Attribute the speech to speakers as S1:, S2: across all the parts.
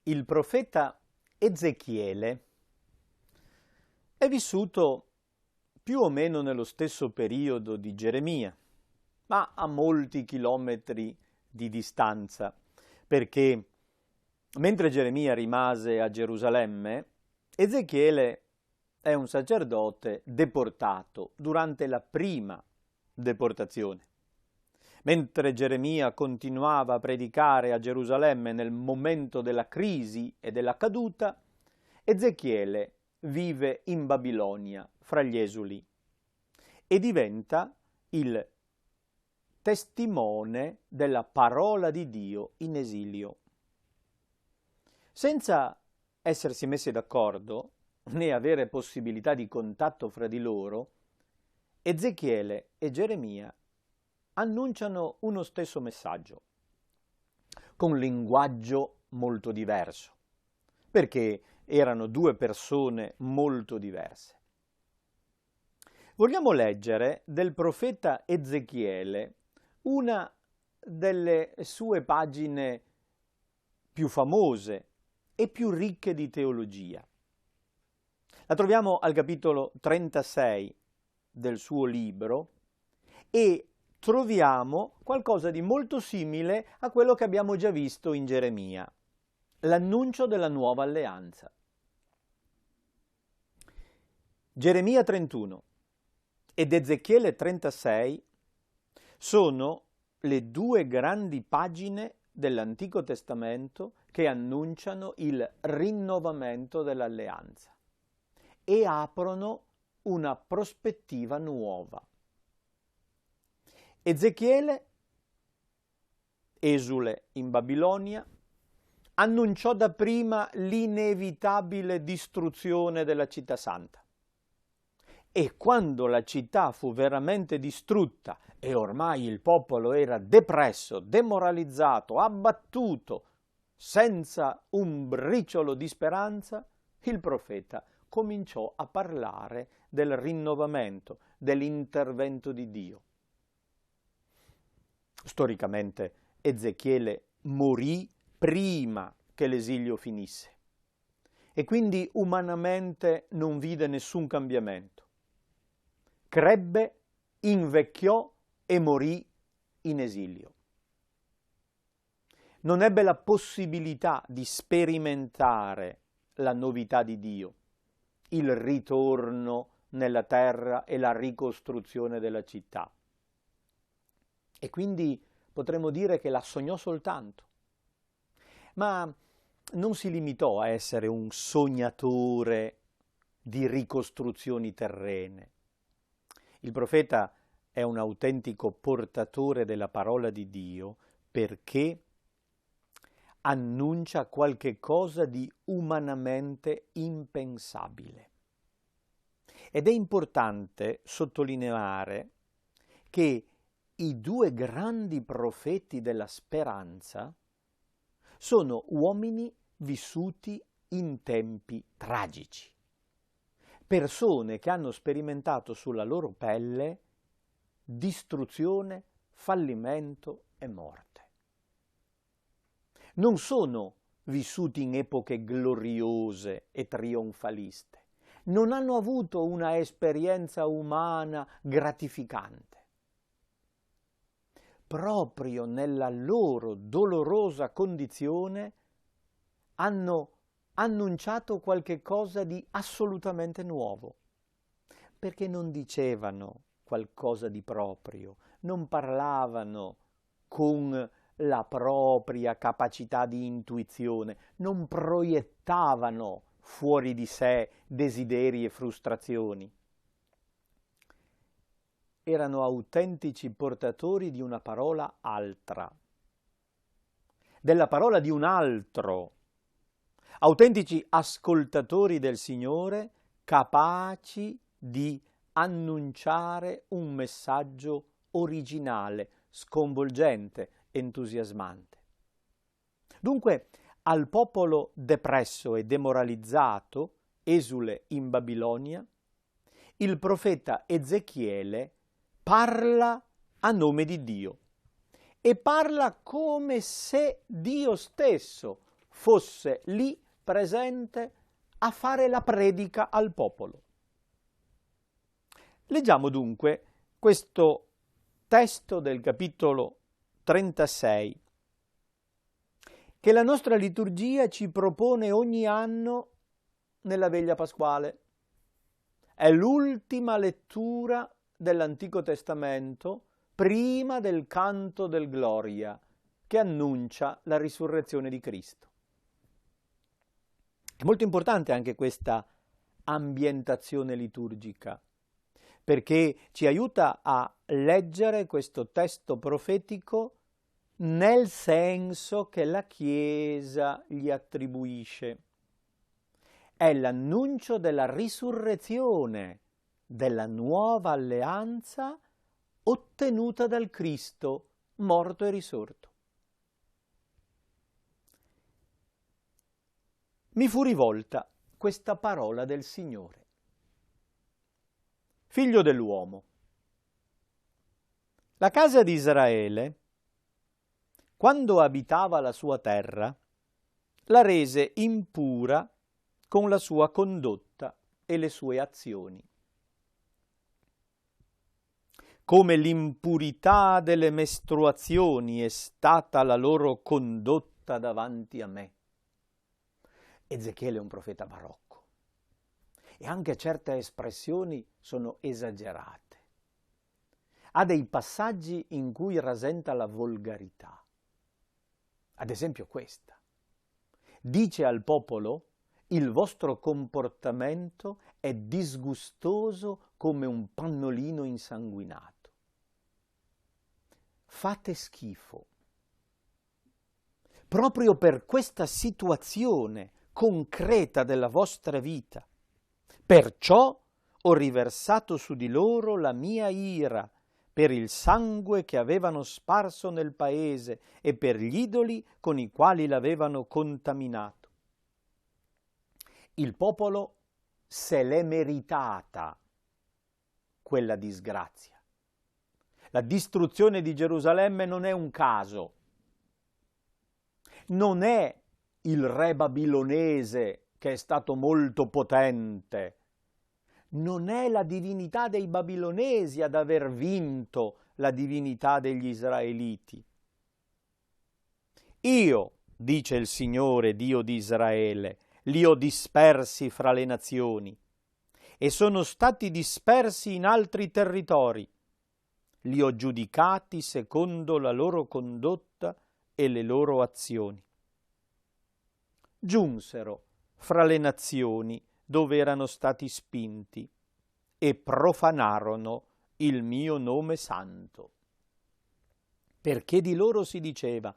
S1: Il profeta Ezechiele è vissuto più o meno nello stesso periodo di Geremia, ma a molti chilometri di distanza, perché mentre Geremia rimase a Gerusalemme, Ezechiele è un sacerdote deportato durante la prima deportazione. Mentre Geremia continuava a predicare a Gerusalemme nel momento della crisi e della caduta, Ezechiele vive in Babilonia fra gli esuli e diventa il testimone della parola di Dio in esilio. Senza essersi messi d'accordo né avere possibilità di contatto fra di loro, Ezechiele e Geremia annunciano uno stesso messaggio, con linguaggio molto diverso, perché erano due persone molto diverse. Vogliamo leggere del profeta Ezechiele una delle sue pagine più famose e più ricche di teologia. La troviamo al capitolo 36 del suo libro e troviamo qualcosa di molto simile a quello che abbiamo già visto in Geremia, l'annuncio della nuova alleanza. Geremia 31 ed Ezechiele 36 sono le due grandi pagine dell'Antico Testamento che annunciano il rinnovamento dell'alleanza e aprono una prospettiva nuova. Ezechiele, esule in Babilonia, annunciò dapprima l'inevitabile distruzione della città santa. E quando la città fu veramente distrutta e ormai il popolo era depresso, demoralizzato, abbattuto, senza un briciolo di speranza, il profeta cominciò a parlare del rinnovamento, dell'intervento di Dio. Storicamente Ezechiele morì prima che l'esilio finisse e quindi umanamente non vide nessun cambiamento. Crebbe, invecchiò e morì in esilio. Non ebbe la possibilità di sperimentare la novità di Dio, il ritorno nella terra e la ricostruzione della città. E quindi potremmo dire che la sognò soltanto. Ma non si limitò a essere un sognatore di ricostruzioni terrene. Il profeta è un autentico portatore della parola di Dio perché annuncia qualche cosa di umanamente impensabile. Ed è importante sottolineare che i due grandi profeti della speranza sono uomini vissuti in tempi tragici, persone che hanno sperimentato sulla loro pelle distruzione, fallimento e morte. Non sono vissuti in epoche gloriose e trionfaliste, non hanno avuto una esperienza umana gratificante. Proprio nella loro dolorosa condizione hanno annunciato qualche cosa di assolutamente nuovo, perché non dicevano qualcosa di proprio, non parlavano con la propria capacità di intuizione, non proiettavano fuori di sé desideri e frustrazioni. erano autentici portatori di una parola altra, della parola di un altro, autentici ascoltatori del Signore, capaci di annunciare un messaggio originale, sconvolgente, entusiasmante. Dunque, al popolo depresso e demoralizzato, esule in Babilonia, il profeta Ezechiele parla a nome di Dio e parla come se Dio stesso fosse lì presente a fare la predica al popolo. Leggiamo dunque questo testo del capitolo 36 che la nostra liturgia ci propone ogni anno nella veglia pasquale. È l'ultima lettura dell'Antico Testamento prima del canto del Gloria che annuncia la risurrezione di Cristo. È molto importante anche questa ambientazione liturgica, perché ci aiuta a leggere questo testo profetico nel senso che la Chiesa gli attribuisce. È l'annuncio della risurrezione, della nuova alleanza ottenuta dal Cristo, morto e risorto. Mi fu rivolta questa parola del Signore. Figlio dell'uomo, la casa di Israele, quando abitava la sua terra, la rese impura con la sua condotta e le sue azioni. Come l'impurità delle mestruazioni è stata la loro condotta davanti a me. Ezechiele è un profeta barocco e anche certe espressioni sono esagerate. Ha dei passaggi in cui rasenta la volgarità. Ad esempio questa. Dice al popolo: il vostro comportamento è disgustoso come un pannolino insanguinato. Fate schifo. Proprio per questa situazione concreta della vostra vita. Perciò ho riversato su di loro la mia ira per il sangue che avevano sparso nel paese e per gli idoli con i quali l'avevano contaminato. Il popolo se l'è meritata quella disgrazia. La distruzione di Gerusalemme non è un caso. Non è il re babilonese che è stato molto potente. Non è la divinità dei babilonesi ad aver vinto la divinità degli israeliti. Io, dice il Signore Dio di Israele, li ho dispersi fra le nazioni e sono stati dispersi in altri territori. Li ho giudicati secondo la loro condotta e le loro azioni. Giunsero fra le nazioni dove erano stati spinti e profanarono il mio nome santo. Perché di loro si diceva: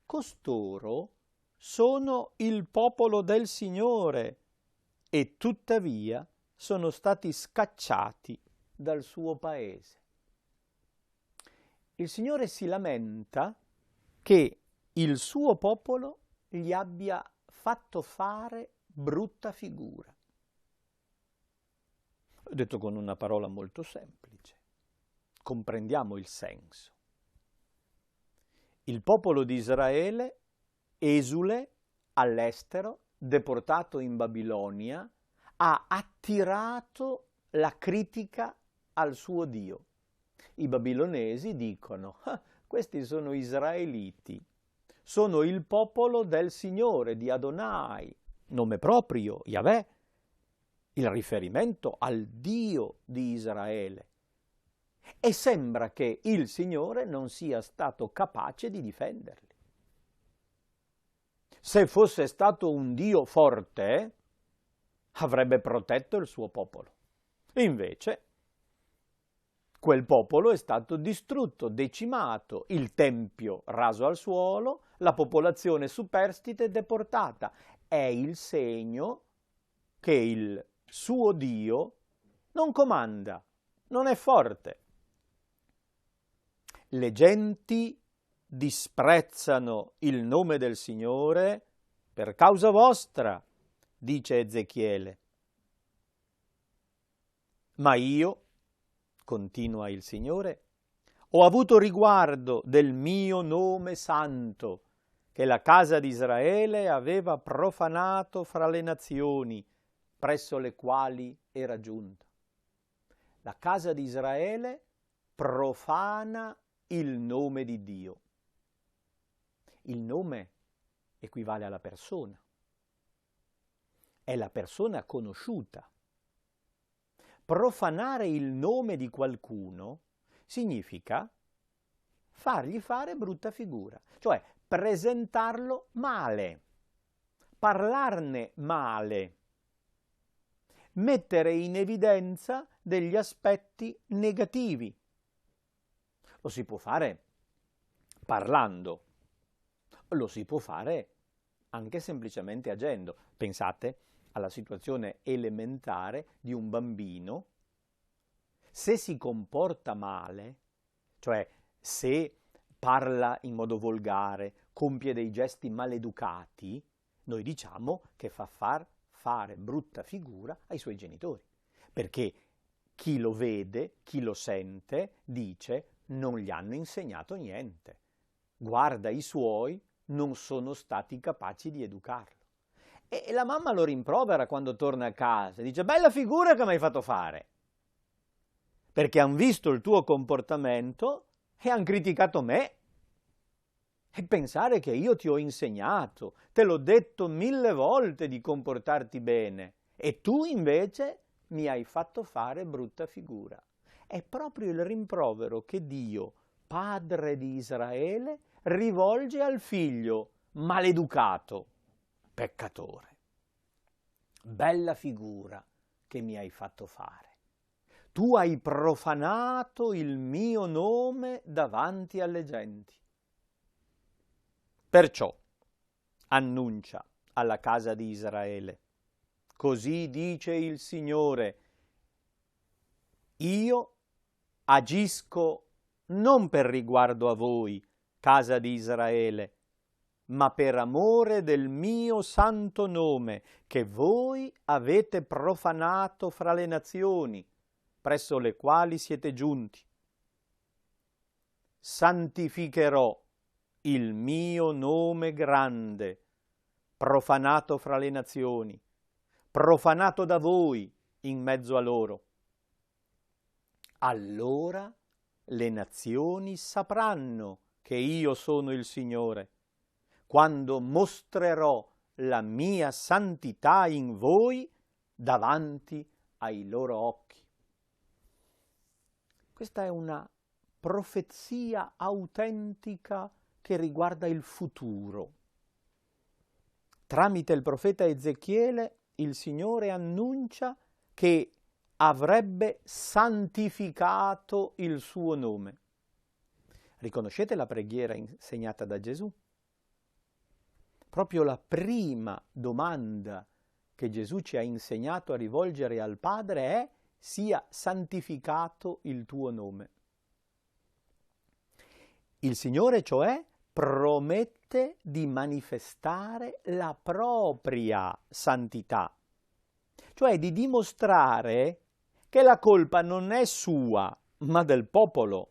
S1: costoro sono il popolo del Signore, e tuttavia sono stati scacciati dal suo paese. Il Signore si lamenta che il suo popolo gli abbia fatto fare brutta figura. Ho detto con una parola molto semplice. Comprendiamo il senso. Il popolo di Israele, esule all'estero, deportato in Babilonia, ha attirato la critica al suo Dio. I babilonesi dicono: questi sono israeliti, sono il popolo del Signore, di Adonai, nome proprio, Yahweh, il riferimento al Dio di Israele. E sembra che il Signore non sia stato capace di difenderli. Se fosse stato un Dio forte, avrebbe protetto il suo popolo. Invece, Quel popolo è stato distrutto, decimato, il tempio raso al suolo, la popolazione superstite deportata. È il segno che il suo Dio non comanda, non è forte. Le genti disprezzano il nome del Signore per causa vostra, dice Ezechiele. Ma io, continua il Signore, ho avuto riguardo del mio nome santo, che la casa di Israele aveva profanato fra le nazioni, presso le quali era giunta. La casa di Israele profana il nome di Dio. Il nome equivale alla persona. È la persona conosciuta. Profanare il nome di qualcuno significa fargli fare brutta figura, cioè presentarlo male, parlarne male, mettere in evidenza degli aspetti negativi. Lo si può fare parlando, lo si può fare anche semplicemente agendo. Pensate alla situazione elementare di un bambino. Se si comporta male, cioè se parla in modo volgare, compie dei gesti maleducati, noi diciamo che fa fare brutta figura ai suoi genitori, perché chi lo vede, chi lo sente, dice non gli hanno insegnato niente, guarda i suoi, non sono stati capaci di educarlo. E la mamma lo rimprovera quando torna a casa, dice bella figura che mi hai fatto fare, perché hanno visto il tuo comportamento e hanno criticato me. E pensare che io ti ho insegnato, te l'ho detto 1000 volte di comportarti bene, e tu invece mi hai fatto fare brutta figura. È proprio il rimprovero che Dio, padre di Israele, rivolge al figlio maleducato, peccatore. Bella figura che mi hai fatto fare. Tu hai profanato il mio nome davanti alle genti. Perciò annuncia alla casa di Israele: così dice il Signore, io agisco non per riguardo a voi, casa di Israele, ma per amore del mio santo nome, che voi avete profanato fra le nazioni, presso le quali siete giunti. Santificherò il mio nome grande, profanato fra le nazioni, profanato da voi in mezzo a loro. Allora le nazioni sapranno che io sono il Signore, quando mostrerò la mia santità in voi davanti ai loro occhi. Questa è una profezia autentica che riguarda il futuro. Tramite il profeta Ezechiele il Signore annuncia che avrebbe santificato il suo nome. Riconoscete la preghiera insegnata da Gesù? Proprio la prima domanda che Gesù ci ha insegnato a rivolgere al Padre è: sia santificato il tuo nome. Il Signore, cioè, promette di manifestare la propria santità, cioè di dimostrare che la colpa non è sua, ma del popolo.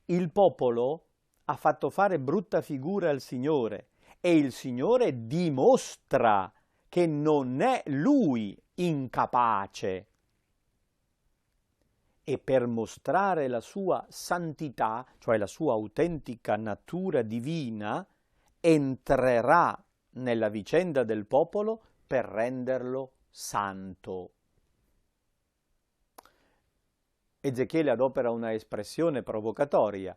S1: Il popolo ha fatto fare brutta figura al Signore e il Signore dimostra che non è Lui incapace. E per mostrare la sua santità, cioè la sua autentica natura divina, entrerà nella vicenda del popolo per renderlo santo. Ezechiele adopera una espressione provocatoria: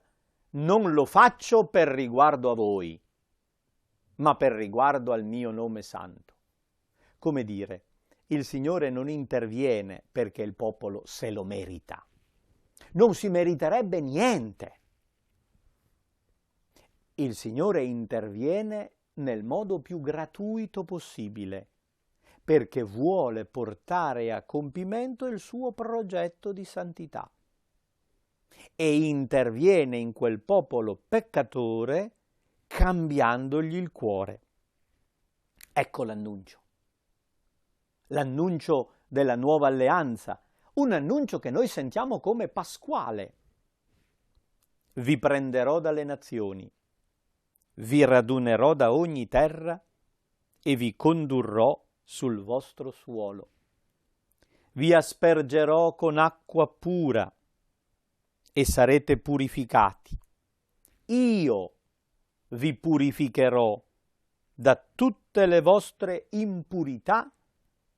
S1: non lo faccio per riguardo a voi, ma per riguardo al mio nome santo. Come dire, il Signore non interviene perché il popolo se lo merita. non si meriterebbe niente. Il Signore interviene nel modo più gratuito possibile, perché vuole portare a compimento il suo progetto di santità. E interviene in quel popolo peccatore cambiandogli il cuore. Ecco l'annuncio della nuova alleanza, un annuncio che noi sentiamo come pasquale. Vi prenderò dalle nazioni, vi radunerò da ogni terra e vi condurrò sul vostro suolo. Vi aspergerò con acqua pura e sarete purificati. Io vi purificherò da tutte le vostre impurità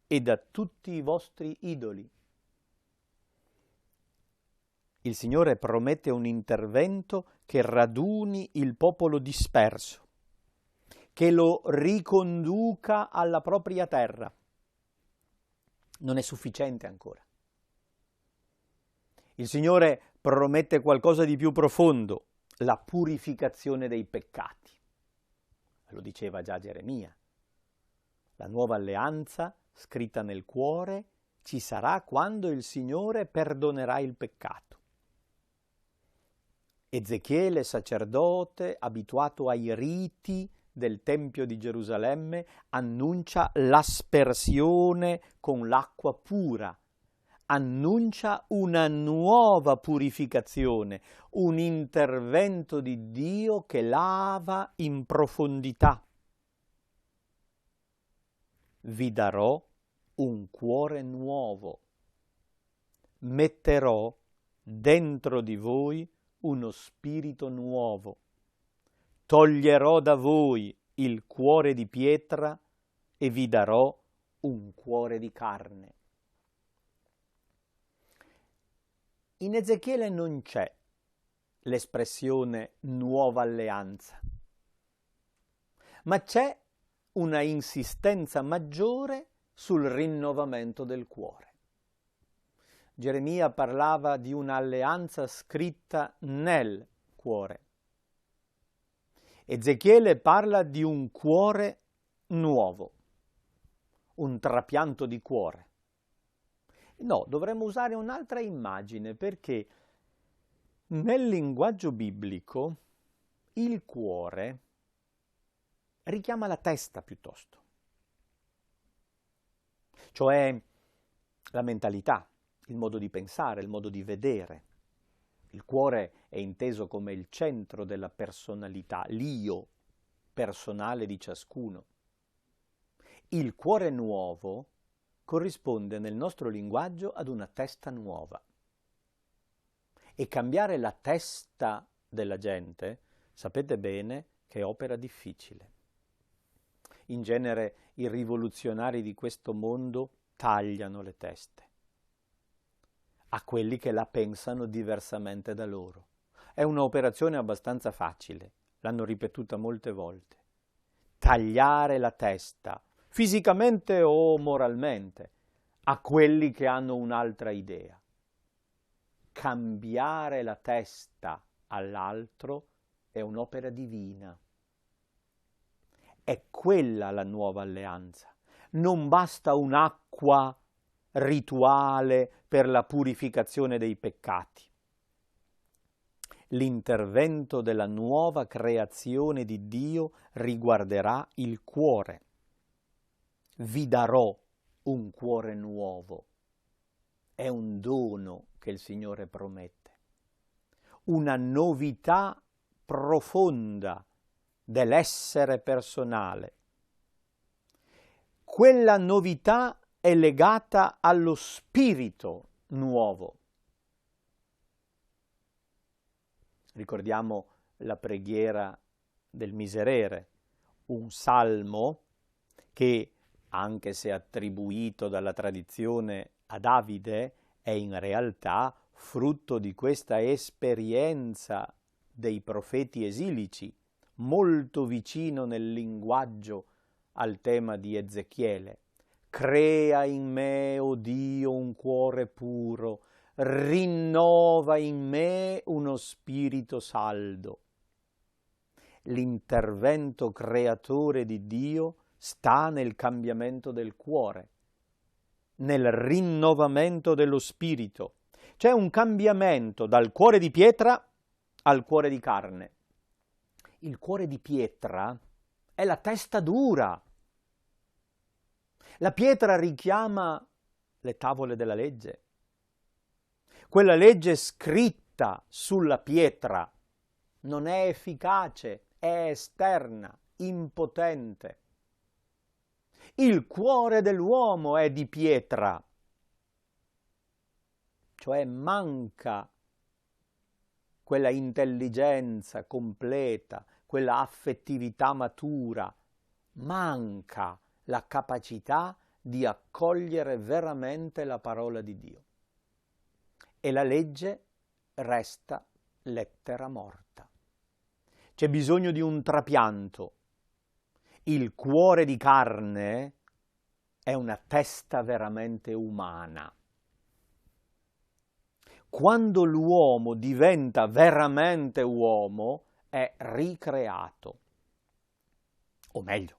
S1: e da tutti i vostri idoli. Il Signore promette un intervento che raduni il popolo disperso, che lo riconduca alla propria terra. Non è sufficiente ancora. Il Signore promette qualcosa di più profondo, la purificazione dei peccati. Lo diceva già Geremia. La nuova alleanza, scritta nel cuore, ci sarà quando il Signore perdonerà il peccato. Ezechiele, sacerdote, abituato ai riti del Tempio di Gerusalemme, annuncia l'aspersione con l'acqua pura, annuncia una nuova purificazione, un intervento di Dio che lava in profondità. Vi darò un cuore nuovo, metterò dentro di voi uno spirito nuovo, toglierò da voi il cuore di pietra e vi darò un cuore di carne. In Ezechiele non c'è l'espressione nuova alleanza, ma c'è una insistenza maggiore sul rinnovamento del cuore. Geremia parlava di un'alleanza scritta nel cuore. Ezechiele parla di un cuore nuovo, un trapianto di cuore. No, dovremmo usare un'altra immagine perché nel linguaggio biblico il cuore richiama la testa piuttosto, cioè la mentalità, il modo di pensare, il modo di vedere. Il cuore è inteso come il centro della personalità, l'io personale di ciascuno. Il cuore nuovo corrisponde nel nostro linguaggio ad una testa nuova. E cambiare la testa della gente, sapete bene che è opera difficile. In genere i rivoluzionari di questo mondo tagliano le teste a quelli che la pensano diversamente da loro. È un'operazione abbastanza facile, l'hanno ripetuta molte volte. Tagliare la testa, fisicamente o moralmente, a quelli che hanno un'altra idea. Cambiare la testa all'altro è un'opera divina. È quella la nuova alleanza. Non basta un'acqua rituale per la purificazione dei peccati. L'intervento della nuova creazione di Dio riguarderà il cuore. Vi darò un cuore nuovo. È un dono che il Signore promette. Una novità profonda dell'essere personale. Quella novità è legata allo spirito nuovo. Ricordiamo la preghiera del Miserere, un salmo che, anche se attribuito dalla tradizione a Davide, è in realtà frutto di questa esperienza dei profeti esilici, molto vicino nel linguaggio al tema di Ezechiele. Crea in me, o Dio, un cuore puro, rinnova in me uno spirito saldo. L'intervento creatore di Dio sta nel cambiamento del cuore, nel rinnovamento dello spirito. C'è un cambiamento dal cuore di pietra al cuore di carne. Il cuore di pietra è la testa dura. La pietra richiama le tavole della legge. Quella legge scritta sulla pietra non è efficace, è esterna, impotente. Il cuore dell'uomo è di pietra, cioè manca quella intelligenza completa, quella affettività matura, manca la capacità di accogliere veramente la parola di Dio. E la legge resta lettera morta. C'è bisogno di un trapianto. Il cuore di carne è una testa veramente umana. Quando l'uomo diventa veramente uomo, è ricreato. O meglio,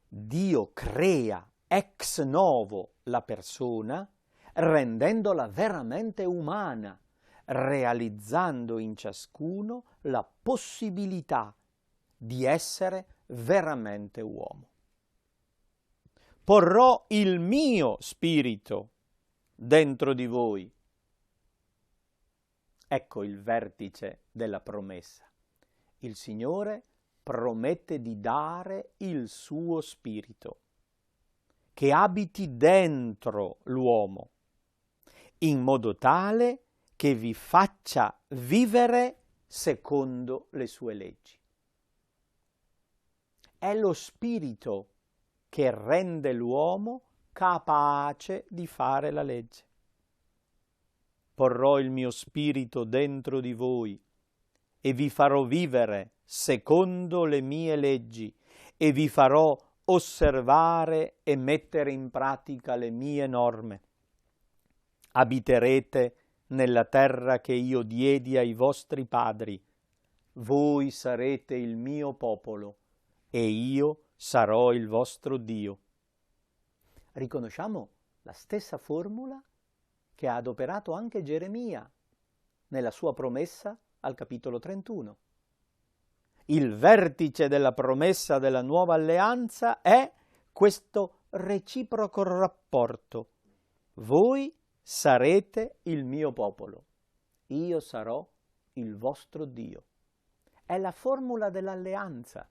S1: Dio crea ex novo la persona, rendendola veramente umana, realizzando in ciascuno la possibilità di essere veramente uomo. Porrò il mio spirito dentro di voi. Ecco il vertice della promessa. Il Signore promette di dare il suo spirito, che abiti dentro l'uomo, in modo tale che vi faccia vivere secondo le sue leggi. È lo spirito che rende l'uomo capace di fare la legge. Porrò il mio spirito dentro di voi e vi farò vivere secondo le mie leggi e vi farò osservare e mettere in pratica le mie norme. Abiterete nella terra che io diedi ai vostri padri. Voi sarete il mio popolo e io sarò il vostro Dio. Riconosciamo la stessa formula che ha adoperato anche Geremia nella sua promessa al capitolo 31. Il vertice della promessa della nuova alleanza è questo reciproco rapporto. Voi sarete il mio popolo, io sarò il vostro Dio. È la formula dell'alleanza.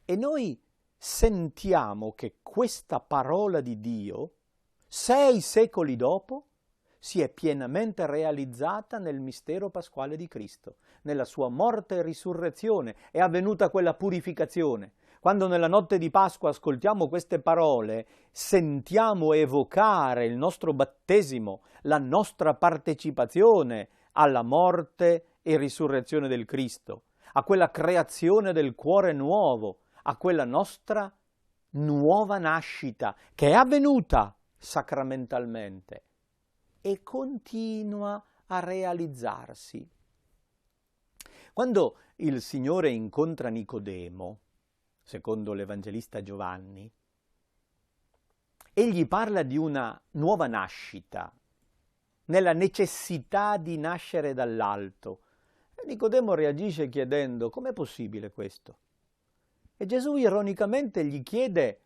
S1: E noi sentiamo che questa parola di Dio, 6 secoli dopo, si è pienamente realizzata nel mistero pasquale di Cristo. Nella sua morte e risurrezione è avvenuta quella purificazione. Quando nella notte di Pasqua ascoltiamo queste parole, sentiamo evocare il nostro battesimo, la nostra partecipazione alla morte e risurrezione del Cristo, a quella creazione del cuore nuovo, a quella nostra nuova nascita che è avvenuta sacramentalmente e continua a realizzarsi. Quando il Signore incontra Nicodemo, secondo l'Evangelista Giovanni, egli parla di una nuova nascita, nella necessità di nascere dall'alto. E Nicodemo reagisce chiedendo: com'è possibile questo? E Gesù ironicamente gli chiede: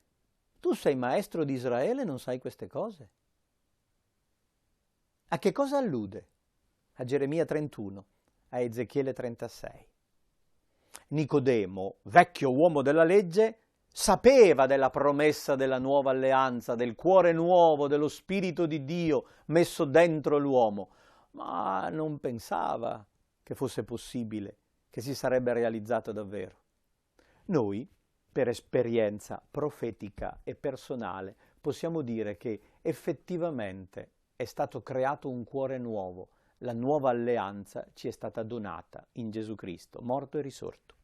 S1: tu sei maestro di Israele e non sai queste cose? A che cosa allude? A Geremia 31, a Ezechiele 36. Nicodemo, vecchio uomo della legge, sapeva della promessa della nuova alleanza, del cuore nuovo, dello Spirito di Dio messo dentro l'uomo, ma non pensava che fosse possibile, che si sarebbe realizzato davvero. Noi, per esperienza profetica e personale, possiamo dire che effettivamente è stato creato un cuore nuovo, la nuova alleanza ci è stata donata in Gesù Cristo, morto e risorto.